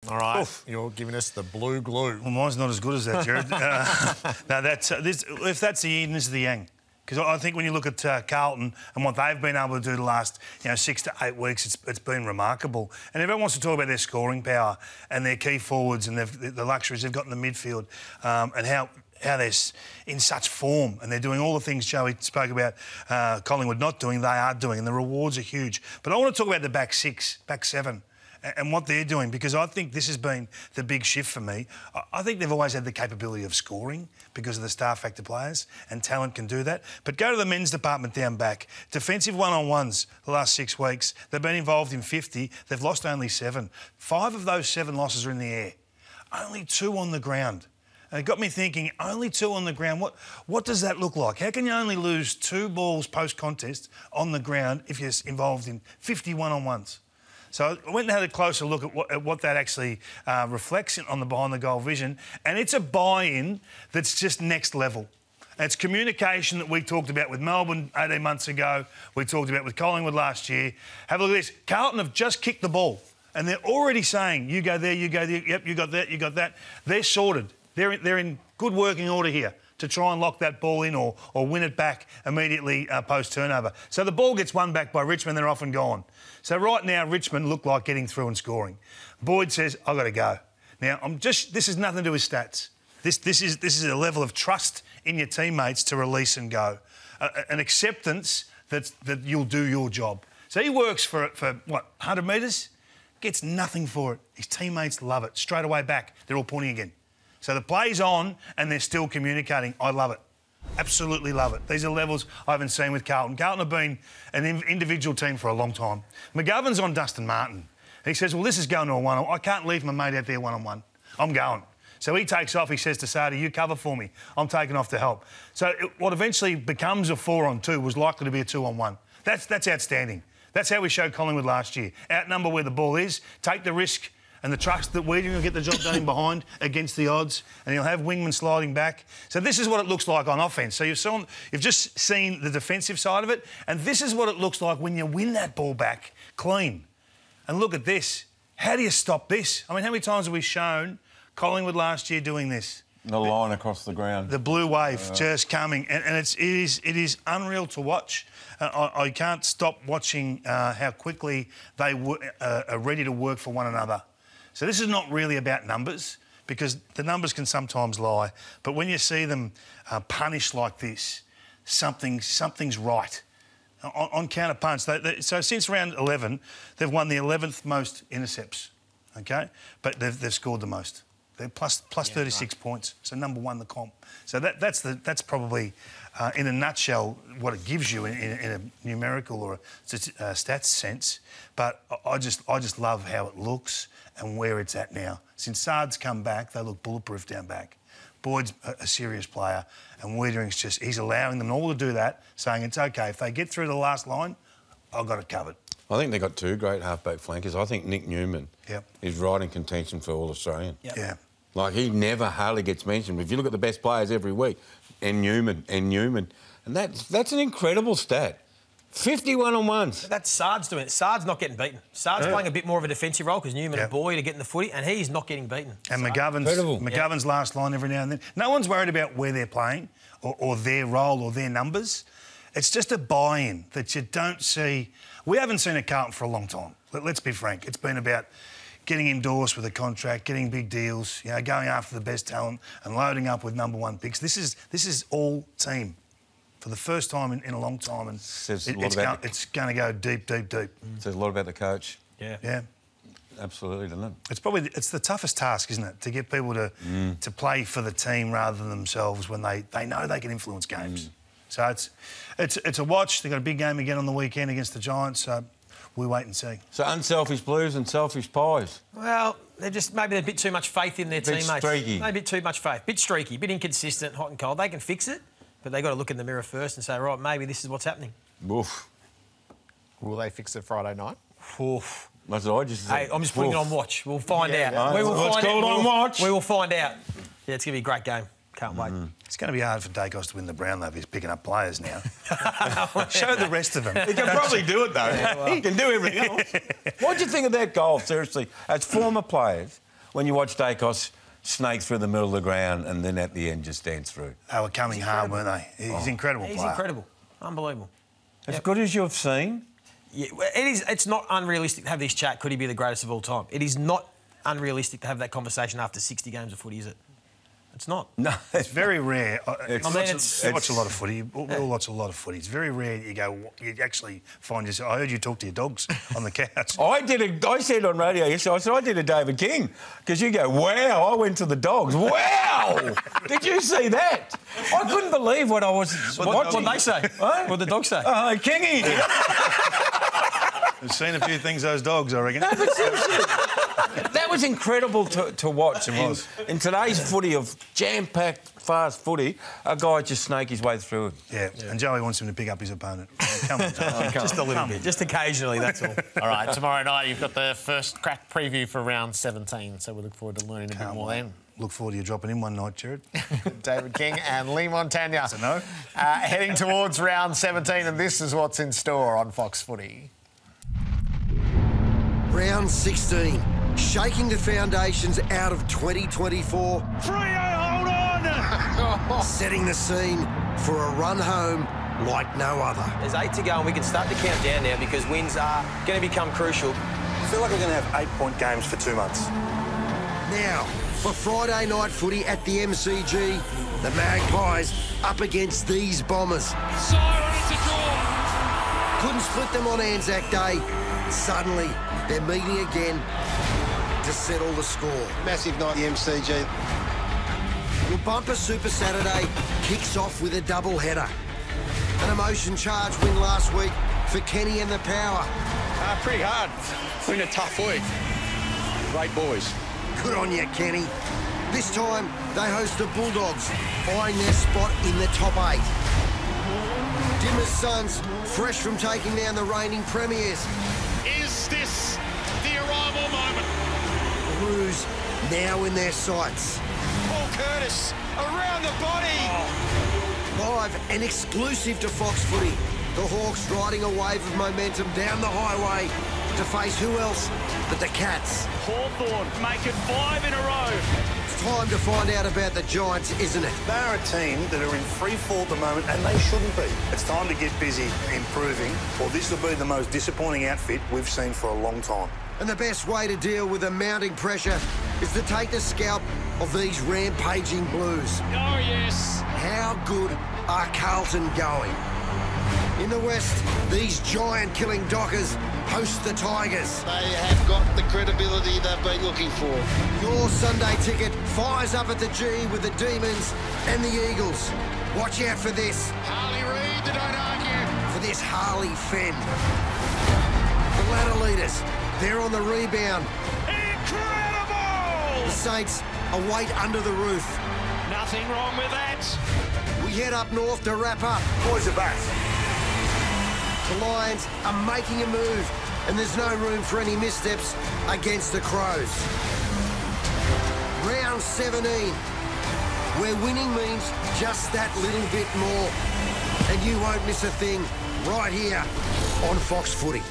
All right, you're giving us the blue glue. Well, mine's not as good as that, Jared. No, if that's the yin, this is the yang. Because I think when you look at Carlton and what they've been able to do the last 6 to 8 weeks, it's been remarkable. And everyone wants to talk about their scoring power and their key forwards and the luxuries they've got in the midfield and how they're in such form and they're doing all the things Joey spoke about Collingwood not doing, they are doing, and the rewards are huge. But I want to talk about the back six, back seven, and what they're doing, because I think this has been the big shift for me. I think they've always had the capability of scoring because of the star factor players, and talent can do that. But go to the men's department down back. Defensive one-on-ones the last 6 weeks. They've been involved in 50. They've lost only 7. 5 of those 7 losses are in the air. Only 2 on the ground. And it got me thinking, only 2 on the ground, what does that look like? How can you only lose 2 balls post-contest on the ground if you're involved in 50 one-on-ones? So I went and had a closer look at what that actually reflects on the behind-the-goal vision, and it's a buy-in that's just next level. And it's communication that we talked about with Melbourne 18 months ago, we talked about with Collingwood last year. Have a look at this. Carlton have just kicked the ball, and they're already saying, you go there, yep, you got that, you got that. They're sorted. They're in good working order here to try and lock that ball in or win it back immediately post-turnover. So the ball gets won back by Richmond, they're off and gone. So right now, Richmond look like getting through and scoring. Boyd says, I've got to go. Now, this has nothing to do with stats. This is a level of trust in your teammates to release and go. An acceptance that you'll do your job. So he works for what, 100 metres? Gets nothing for it. His teammates love it. Straight away back, they're all pointing again. So the play's on and they're still communicating. I love it. Absolutely love it. These are levels I haven't seen with Carlton. Carlton have been an individual team for a long time. McGovern's on Dustin Martin. He says, well, this is going to a one-on-one. I can't leave my mate out there one-on-one. I'm going. So he takes off. He says to Sardi, you cover for me. I'm taking off to help. So what eventually becomes a 4-on-2 was likely to be a 2-on-1. That's outstanding. That's how we showed Collingwood last year. Outnumber where the ball is, take the risk and the trust that Weeding will get the job done in behind against the odds, and he'll have wingman sliding back. So this is what it looks like on offence. So you've just seen the defensive side of it, and this is what it looks like when you win that ball back clean. And look at this. How do you stop this? I mean, how many times have we shown Collingwood last year doing this? The line across the ground. The blue wave just coming, and it is unreal to watch. I can't stop watching how quickly they are ready to work for one another. So this is not really about numbers, because the numbers can sometimes lie. But when you see them punished like this, something's right. On counter punch, so since round 11, they've won the 11th most intercepts, OK? But they've scored the most. They're plus 36 points, so number 1 in the comp. So that's probably, in a nutshell, what it gives you in a numerical or a stats sense. But I just love how it looks and where it's at now. Since Sard's come back, they look bulletproof down back. Boyd's a serious player, and Wiedering's he's allowing them all to do that, saying it's OK. If they get through the last line, I've got it covered. I think they've got 2 great halfback flankers. I think Nick Newman is right in contention for All-Australian. Yeah. Like, he never hardly gets mentioned. If you look at the best players every week, and Newman. And that's an incredible stat. 50 one-on-ones. That's Sard's doing it. Sard's not getting beaten. Sard's playing a bit more of a defensive role because Newman and Boyd are getting the footy, and he's not getting beaten. And McGovern's last line every now and then. No one's worried about where they're playing or their role or their numbers. It's just a buy-in that you don't see. We haven't seen a Carlton for a long time. Let's be frank. It's been about getting endorsed with a contract, getting big deals, going after the best talent and loading up with number 1 picks. This is all team for the first time in a long time, and it's going to go deep. Says a lot about the coach. Yeah. Absolutely, doesn't it? It's the toughest task, isn't it, to get people to play for the team rather than themselves when they know they can influence games. So it's a watch. They've got a big game again on the weekend against the Giants. So we wait and see. So unselfish Blues and selfish Pies. Well, maybe a bit too much faith in their teammates. Streaky. Maybe a bit too much faith. Bit streaky, bit inconsistent, hot and cold. They can fix it, but they've got to look in the mirror first and say, right, maybe this is what's happening. Woof. Will they fix it Friday night? Oof. That's what I just said. Hey, I'm just putting it on watch. We'll find out. We will find out. Yeah, it's going to be a great game. Can't wait. It's going to be hard for Dacos to win the Brownlow if he's picking up players now. Show the rest of them. He can probably do it, though. He can do everything else. What do you think of that goal, seriously? As former players, when you watch Dacos snake through the middle of the ground and then at the end just dance through. They were coming hard, weren't they? He's incredible He's player. incredible. Unbelievable. As good as you've seen. Yeah, it is. It's not unrealistic to have this chat. Could he be the greatest of all time? It is not unrealistic to have that conversation after 60 games of footy, is it? It's not. No, It's very rare. It's- I watch a lot of footy. We all watch a lot of footy. It's very rare you actually find yourself... I heard you talk to your dogs on the couch. I said on radio yesterday, I said, I did a David King. Because you go, wow, I went to the dogs. Wow! Did you see that? I couldn't believe what I was watching. What they say? What? What the dogs say? Kingy! I've seen a few things, those dogs, I reckon. No, but seriously, that was incredible to watch. In today's footy of jam-packed, fast footy, a guy just snake his way through it. Yeah, and Joey wants him to pick up his opponent. Come on, Joey. Just a little bit. Just occasionally, that's all. All right, tomorrow night you've got the first crack preview for round 17, so we look forward to learning a bit more then. Look forward to you dropping in one night, Jared. David King and Lee Montagna. So no. Heading towards round 17, and this is what's in store on Fox Footy. Round 16, shaking the foundations out of 2024. Freo, hold on! Setting the scene for a run home like no other. There's 8 to go and we can start to count down now because wins are going to become crucial. I feel like we're going to have 8-point games for 2 months. Now, for Friday night footy at the MCG, the Magpies up against these Bombers. Siren, it's a draw. Couldn't split them on Anzac Day. Suddenly, they're meeting again to settle the score. Massive night, the MCG. Well, Bumper Super Saturday kicks off with a double-header. An emotion-charged win last week for Kenny and the Power. Pretty hard. Been a tough week. Great boys. Good on you, Kenny. This time, they host the Bulldogs, eyeing their spot in the top 8. Dimmer's Sons, fresh from taking down the reigning premiers. Is this the arrival moment? Blues now in their sights. Paul Curtis around the body. Live and exclusive to Fox Footy, the Hawks riding a wave of momentum down the highway to face who else but the Cats. Hawthorn make it 5 in a row. It's time to find out about the Giants, isn't it? They're a team that are in free fall at the moment, and they shouldn't be. It's time to get busy improving, or this will be the most disappointing outfit we've seen for a long time. And the best way to deal with the mounting pressure is to take the scalp of these rampaging Blues. Oh, yes. How good are Carlton going? In the West, these giant-killing Dockers host the Tigers. They have got the credibility they've been looking for. Your Sunday ticket fires up at the G with the Demons and the Eagles. Watch out for this. Harley Reid, they don't argue. For this Harley Fenn. The ladder leaders, they're on the rebound. Incredible! The Saints await under the roof. Nothing wrong with that. We head up north to wrap up. Boys are back. The Lions are making a move, and there's no room for any missteps against the Crows. Round 17, where winning means just that little bit more. And you won't miss a thing right here on Fox Footy.